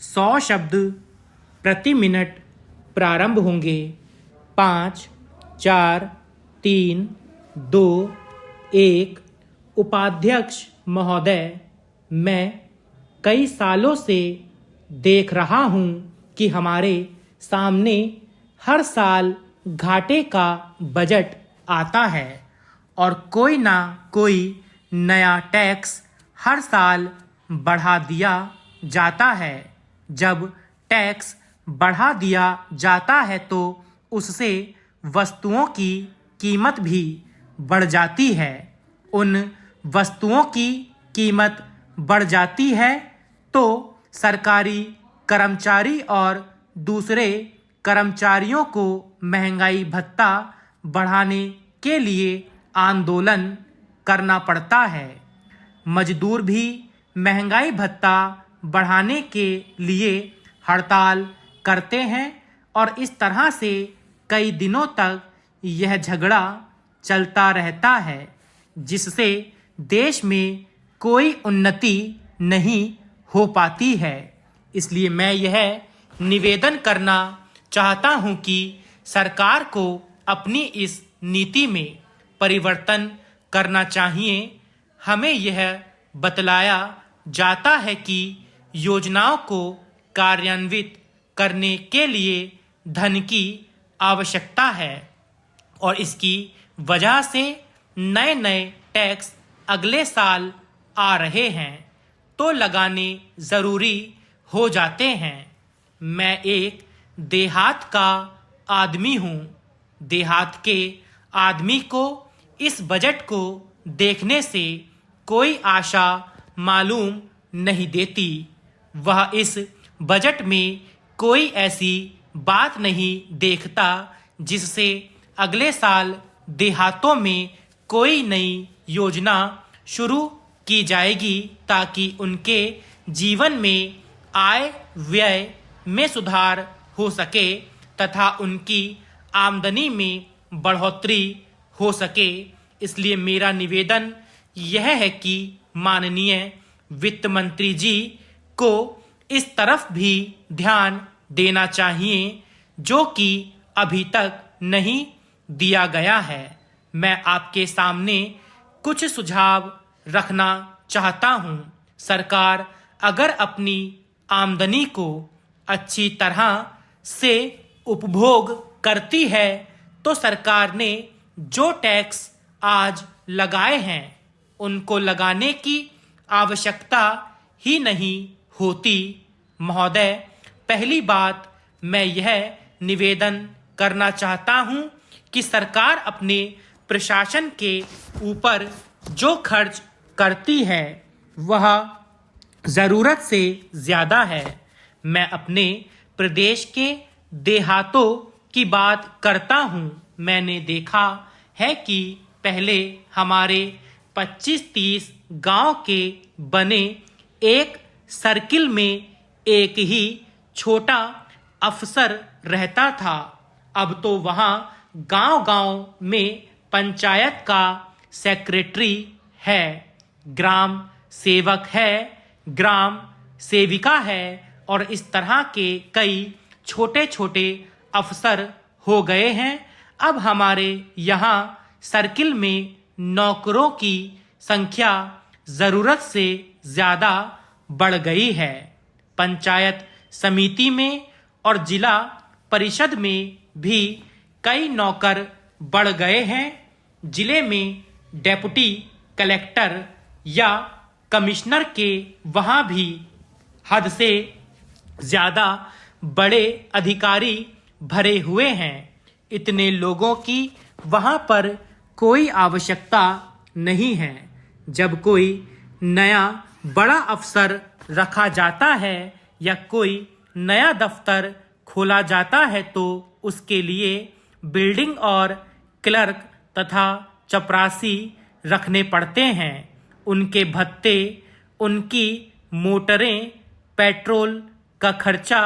100 शब्द प्रति मिनट प्रारंभ होंगे। 5, 4, 3, 2, 1। उपाध्यक्ष महोदय, मैं कई सालों से देख रहा हूं कि हमारे सामने हर साल घाटे का बजट आता है और कोई ना कोई नया टैक्स हर साल बढ़ा दिया जाता है। जब टैक्स बढ़ा दिया जाता है तो उससे वस्तुओं की कीमत भी बढ़ जाती है। उन वस्तुओं की कीमत बढ़ जाती है तो सरकारी कर्मचारी और दूसरे कर्मचारियों को महंगाई भत्ता बढ़ाने के लिए आंदोलन करना पड़ता है। मजदूर भी महंगाई भत्ता बढ़ाने के लिए हड़ताल करते हैं और इस तरह से कई दिनों तक यह झगड़ा चलता रहता है, जिससे देश में कोई उन्नति नहीं हो पाती है। इसलिए मैं यह निवेदन करना चाहता हूं कि सरकार को अपनी इस नीति में परिवर्तन करना चाहिए। हमें यह बतलाया जाता है कि योजनाओं को कार्यान्वित करने के लिए धन की आवश्यकता है और इसकी वजह से नए नए टैक्स अगले साल आ रहे हैं तो लगाने ज़रूरी हो जाते हैं। मैं एक देहात का आदमी हूँ। देहात के आदमी को इस बजट को देखने से कोई आशा मालूम नहीं देती। वह इस बजट में कोई ऐसी बात नहीं देखता जिससे अगले साल देहातों में कोई नई योजना शुरू की जाएगी ताकि उनके जीवन में आय व्यय में सुधार हो सके तथा उनकी आमदनी में बढ़ोतरी हो सके। इसलिए मेरा निवेदन यह है कि माननीय वित्त मंत्री जी को इस तरफ भी ध्यान देना चाहिए जो कि अभी तक नहीं दिया गया है। मैं आपके सामने कुछ सुझाव रखना चाहता हूं। सरकार अगर अपनी आमदनी को अच्छी तरह से उपभोग करती है तो सरकार ने जो टैक्स आज लगाए हैं उनको लगाने की आवश्यकता ही नहीं होती। महोदय, पहली बात मैं यह निवेदन करना चाहता हूं कि सरकार अपने प्रशासन के ऊपर जो खर्च करती है वह ज़रूरत से ज़्यादा है। मैं अपने प्रदेश के देहातों की बात करता हूँ। मैंने देखा है कि पहले हमारे 25-30 गांव के बने एक सर्किल में एक ही छोटा अफसर रहता था। अब तो वहाँ गांव-गांव में पंचायत का सेक्रेटरी है, ग्राम सेवक है, ग्राम सेविका है और इस तरह के कई छोटे छोटे अफसर हो गए हैं। अब हमारे यहाँ सर्किल में नौकरों की संख्या ज़रूरत से ज़्यादा बढ़ गई है। पंचायत समिति में और जिला परिषद में भी कई नौकर बढ़ गए हैं। जिले में डेप्यूटी कलेक्टर या कमिश्नर के वहाँ भी हद से ज़्यादा बड़े अधिकारी भरे हुए हैं। इतने लोगों की वहाँ पर कोई आवश्यकता नहीं है। जब कोई नया बड़ा अफसर रखा जाता है या कोई नया दफ्तर खोला जाता है तो उसके लिए बिल्डिंग और क्लर्क तथा चपरासी रखने पड़ते हैं। उनके भत्ते, उनकी मोटरें, पेट्रोल का खर्चा,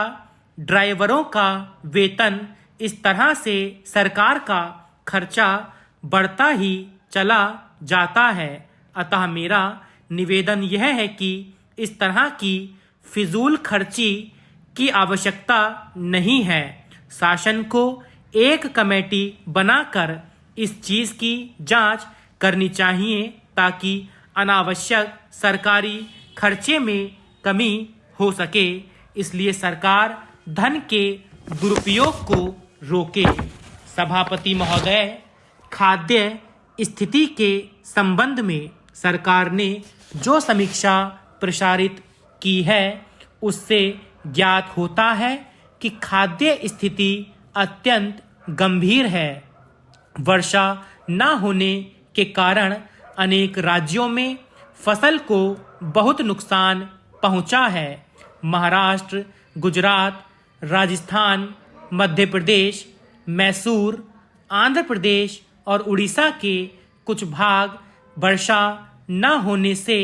ड्राइवरों का वेतन, इस तरह से सरकार का खर्चा बढ़ता ही चला जाता है। अतः मेरा निवेदन यह है कि इस तरह की फिजूल खर्ची की आवश्यकता नहीं है। शासन को एक कमेटी बनाकर इस चीज की जांच करनी चाहिए ताकि अनावश्यक सरकारी खर्चे में कमी हो सके। इसलिए सरकार धन के दुरुपयोग को रोके। सभापति महोदय, खाद्य स्थिति के संबंध में सरकार ने जो समीक्षा प्रसारित की है उससे ज्ञात होता है कि खाद्य स्थिति अत्यंत गंभीर है। वर्षा न होने के कारण अनेक राज्यों में फसल को बहुत नुकसान पहुंचा है। महाराष्ट्र, गुजरात, राजस्थान, मध्य प्रदेश, मैसूर, आंध्र प्रदेश और उड़ीसा के कुछ भाग वर्षा न होने से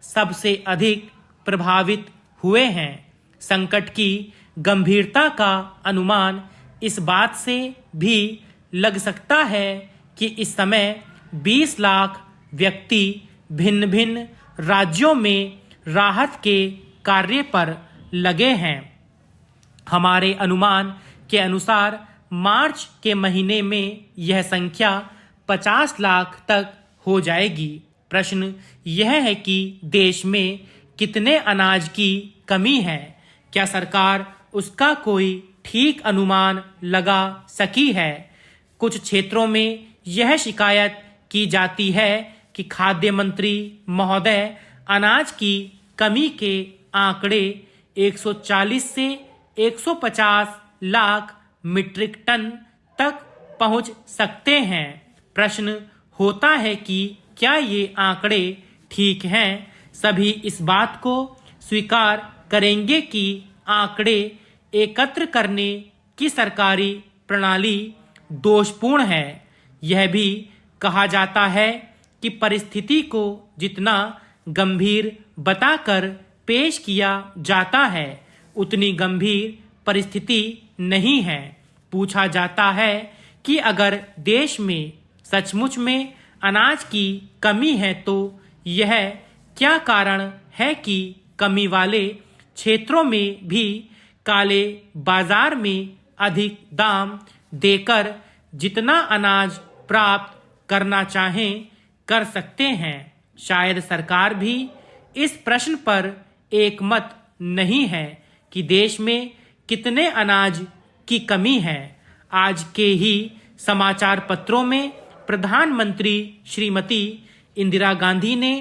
सबसे अधिक प्रभावित हुए हैं। संकट की गंभीरता का अनुमान इस बात से भी लग सकता है कि इस समय 20 लाख व्यक्ति भिन्न भिन्न राज्यों में राहत के कार्य पर लगे हैं। हमारे अनुमान के अनुसार मार्च के महीने में यह संख्या 50 लाख तक हो जाएगी। प्रश्न यह है कि देश में कितने अनाज की कमी है? क्या सरकार उसका कोई ठीक अनुमान लगा सकी है? कुछ क्षेत्रों में यह शिकायत की जाती है कि खाद्य मंत्री महोदय अनाज की कमी के आंकड़े 140 से 150 लाख मीट्रिक टन तक पहुंच सकते हैं। प्रश्न होता है कि क्या ये आंकड़े ठीक हैं? सभी इस बात को स्वीकार करेंगे कि आंकड़े एकत्र करने की सरकारी प्रणाली दोषपूर्ण है। यह भी कहा जाता है कि परिस्थिति को जितना गंभीर बताकर पेश किया जाता है उतनी गंभीर परिस्थिति नहीं है। पूछा जाता है कि अगर देश में सचमुच में अनाज की कमी है तो यह क्या कारण है कि कमी वाले क्षेत्रों में भी काले बाजार में अधिक दाम देकर जितना अनाज प्राप्त करना चाहें कर सकते हैं? शायद सरकार भी इस प्रश्न पर एकमत नहीं है कि देश में कितने अनाज की कमी है। आज के ही समाचार पत्रों में प्रधानमंत्री श्रीमती इंदिरा गांधी ने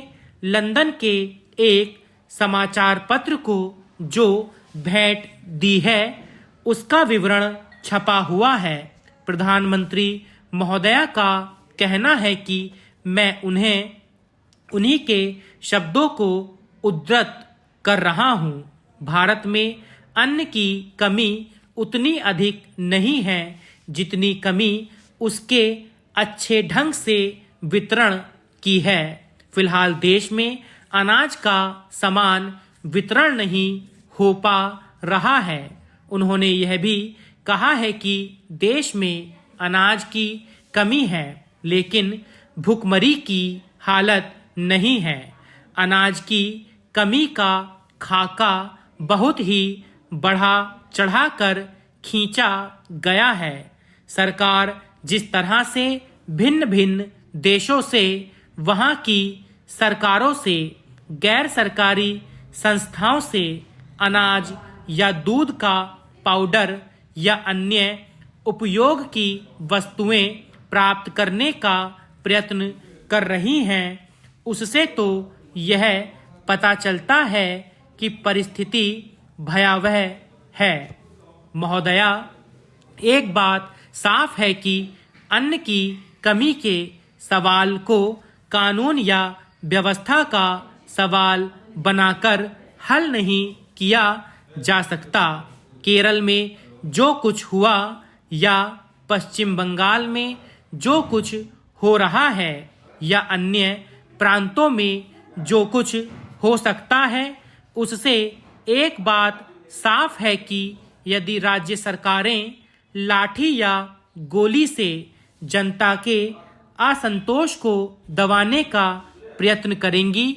लंदन के एक समाचार पत्र को जो भेंट दी है उसका विवरण छपा हुआ है। प्रधानमंत्री महोदया का कहना है कि मैं उन्हीं के शब्दों को उद्धृत कर रहा हूं। भारत में अन्न की कमी उतनी अधिक नहीं है जितनी कमी उसके अच्छे ढंग से वितरण की है। फिलहाल देश में अनाज का समान वितरण नहीं हो पा रहा है। उन्होंने यह भी कहा है कि देश में अनाज की कमी है लेकिन भुखमरी की हालत नहीं है। अनाज की कमी का खाका बहुत ही बढ़ा चढ़ाकर खींचा गया है। सरकार जिस तरह से भिन्न भिन्न देशों से, वहां की सरकारों से, गैर सरकारी संस्थाओं से अनाज या दूध का पाउडर या अन्य उपयोग की वस्तुएं प्राप्त करने का प्रयत्न कर रही हैं, उससे तो यह पता चलता है कि परिस्थिति भयावह है। महोदया, एक बात साफ है कि अन्न की कमी के सवाल को कानून या व्यवस्था का सवाल बनाकर हल नहीं किया जा सकता। केरल में जो कुछ हुआ या पश्चिम बंगाल में जो कुछ हो रहा है या अन्य प्रांतों में जो कुछ हो सकता है, उससे एक बात साफ है कि यदि राज्य सरकारें लाठी या गोली से जनता के असंतोष को दबाने का प्रयत्न करेंगी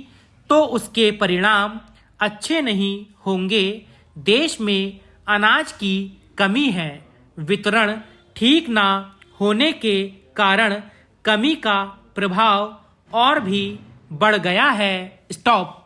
तो उसके परिणाम अच्छे नहीं होंगे। देश में अनाज की कमी है। वितरण ठीक ना होने के कारण कमी का प्रभाव और भी बढ़ गया है। स्टॉप।